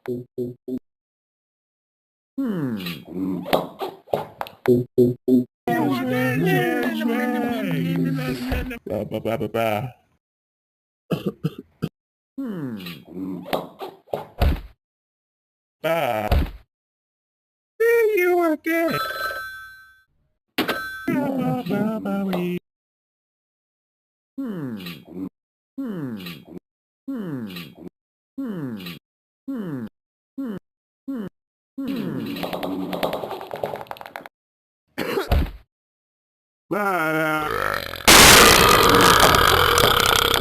Ba, ba, ba, ba, ba. Ba. There you are again. Ba, ba, ba, wee. Ba,